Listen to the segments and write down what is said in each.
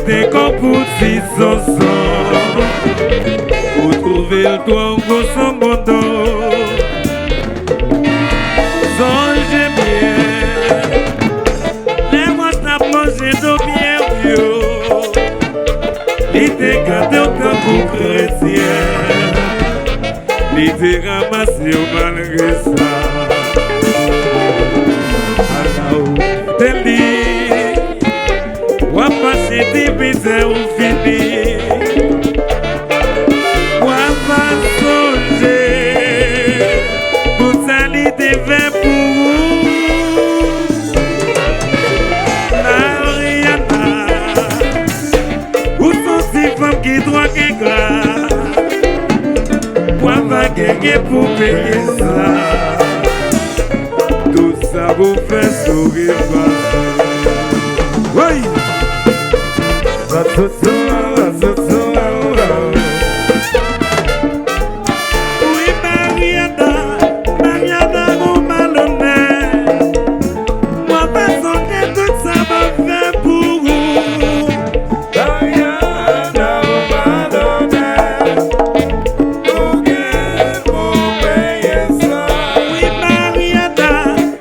était comme pour si son pour trouver le toit en son bon dos. Songe bien, les mois n'a mangé de bien vieux. Il était gardé au camp pour chrétien. Il était ramassé malgré ça. Alors, t'es dit, on va passer des baisers ou fini. On va songer, pour salir des vins pour vous. Ariana, où sont ces femmes qui doivent gagner? On va gagner pour payer ça. Tout ça vous fait sourire. Oui. Oui, Mariana, mon malhonnête. Moi, personne que tout ça va faire pour vous. Mariana, mon malhonnête. Pour que vous payiez ça. Oui, Mariana,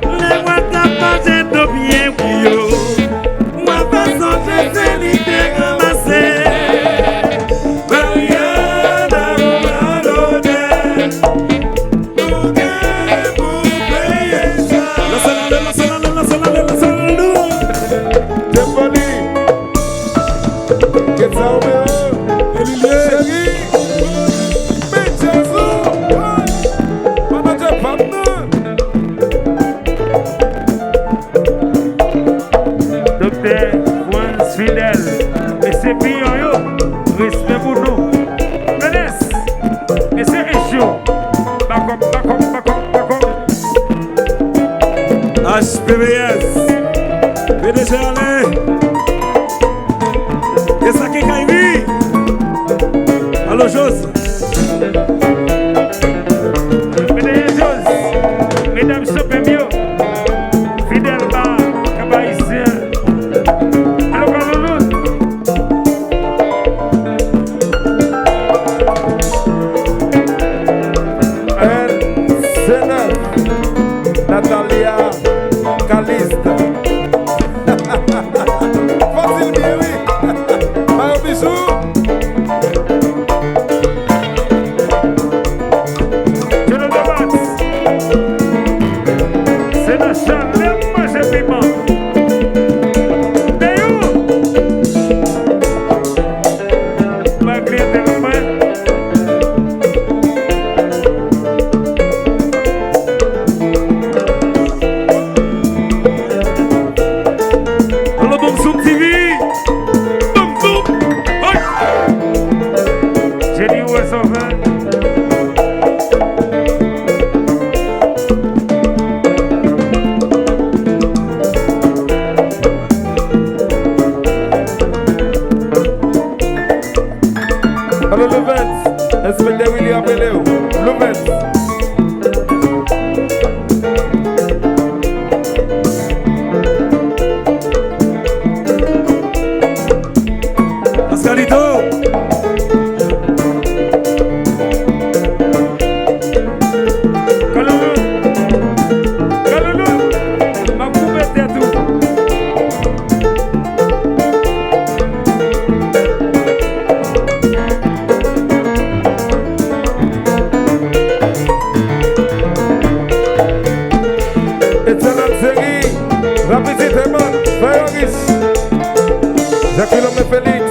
les mois t'as pas de bien bio. Moi, personne que c'est l'idée. HPBS, PDG Alain, et ça qui est allo Jos, PDG Jos, mesdames Sopemio, fidèle bar, Kabaïsien, allo Kaloulou. Natalia Calista. Facile bien, oui. Mario Bisou. Jonathan Max. C'est la chaleur, moi j'ai piment. D'ailleurs, ma clientèle Inspecteur William Beleo, Louvette. Pascalito. Kaloulou. Kaloulou. Ma poubelle est tout. Jacqueline Félix.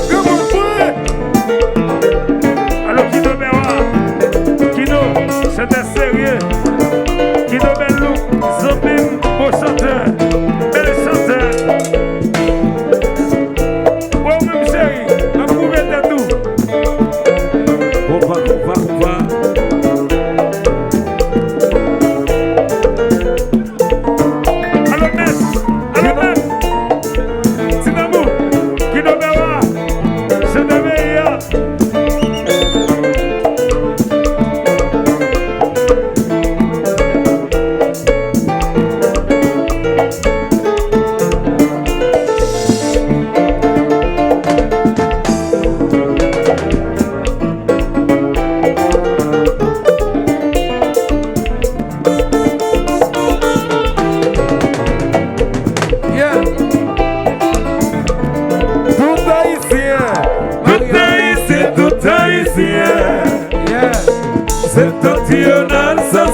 Comment faire? Alors Kino Bewa, Kino, c'était sérieux. Kino Bellou, Zobim, beau chanteur, bel chanteur. Bon même chéri, la poubelle de tout. On va. Alors Sinamou, Kino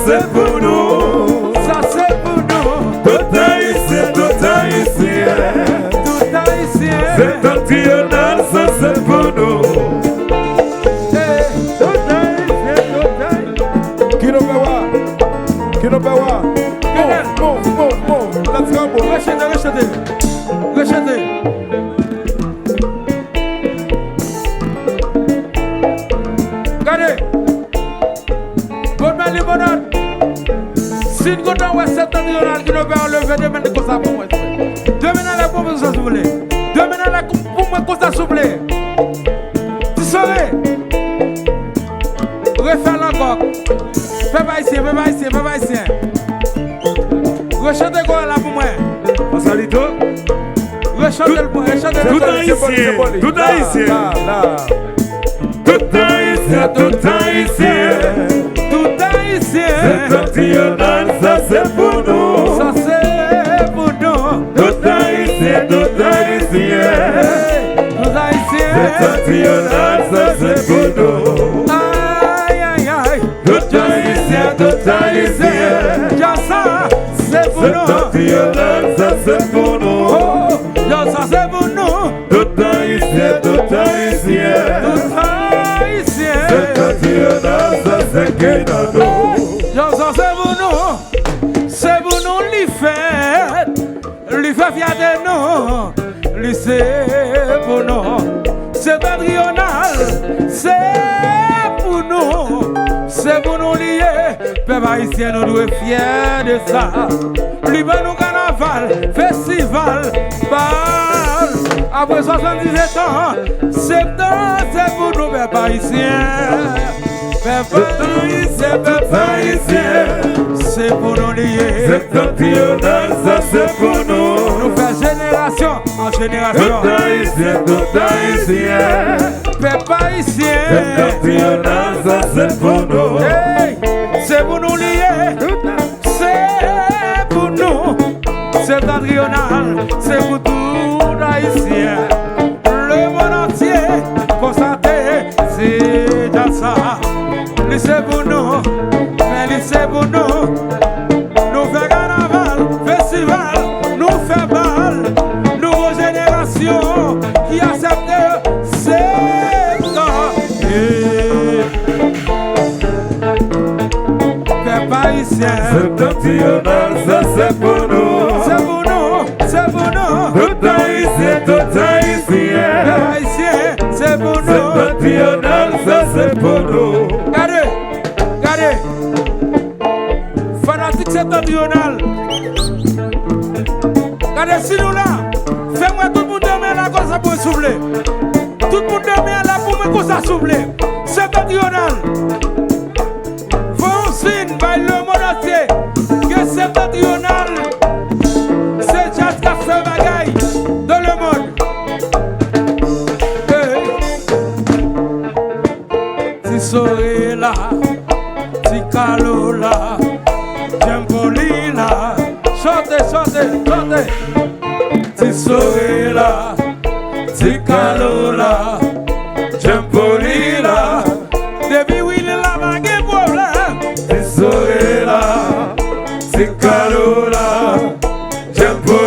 c'est pour nous. Ça c'est pour nous. Tout haïtien, tout haïtien. Tout haïtien. Septentrional, ça c'est pour nous. Tout haïtien, tout haïtien. Kinopewa. Move. Let's go, move. Rechatez. Regardez. Bonne main, les bonhommes. Si nous avons un septentrional qui nous va lever demain de quoi ça pour moi. Demain la pompe ça souffler. Demain la pompe quoi ça souffler. Tu saurais. Refaire encore. Fais pas ici. Rechantez quoi là pour moi. Pasalito. Rechantez le point. Tout haïtien, tout haïtien. Tout haïtien, tout haïtien. Tout haïtien. Septentrional, ça c'est pour nous. Ça c'est pour nous. Tout haïtien, tout haïtien. Tout haïtien. Septentrional, ça c'est pour nous. Aïe. Tout haïtien, tout haïtien. Y'a ça, c'est pour nous. Septentrional, ça c'est pour nous. Oh, y'a ça, c'est pour nous. Tout haïtien, tout haïtien. Tout haïtien. Septentrional, ça c'est qui dans nous. Y'a ça, c'est pour nous. C'est pour nous, lui fait fier de nous. Lui c'est pour nous. C'est patronal, c'est pour nous. C'est pour nous lier. Peuple haïtien, nous devons être fiers de ça. Lui va nous carnaval, festival, bal. Après 77 ans, septembre, c'est pour nous, peuple haïtien. Peuple haïtien, c'est pour nous lier. Septentrional, ça c'est pour nous. Nous faire génération en génération. Tout haïtien, tout haïtien. Peuple haïtien, Septentrional, ça c'est pour nous. hey, c'est pour nous lier. C'est pour nous. Septentrional, c'est pour tout haïtien. Le monde entier, constaté, c'est déjà ça. Lui c'est pour nous, mais lui c'est pour nous. Nous fait carnaval, festival, nous fait bal. Nouvelle génération qui accepte c'est temps. Peuple haïtien, Septentrional, ça c'est pour nous. c'est pour nous, c'est pour nous. Tout haïtien, tout haïtien. Peuple haïtien, c'est pour nous. Septentrional, ça c'est pour nous. Regardez. Fanatique septentrional. Regardez, si nous là, fais-moi tout le monde demain là, comme ça pour souffler. Tout le monde demain là, pour me comme ça souffler. Septentrional. Faut un signe, by le monde entier, que septentrional, c'est juste qu'à faire bagaille dans le monde. Si soirée là, si calot là, j'aime poli là, chantez. Si soirée là, si calot là, j'aime poli là, depuis oui là, ma gueule problème. Si soirée là, si calot là, j'aime pour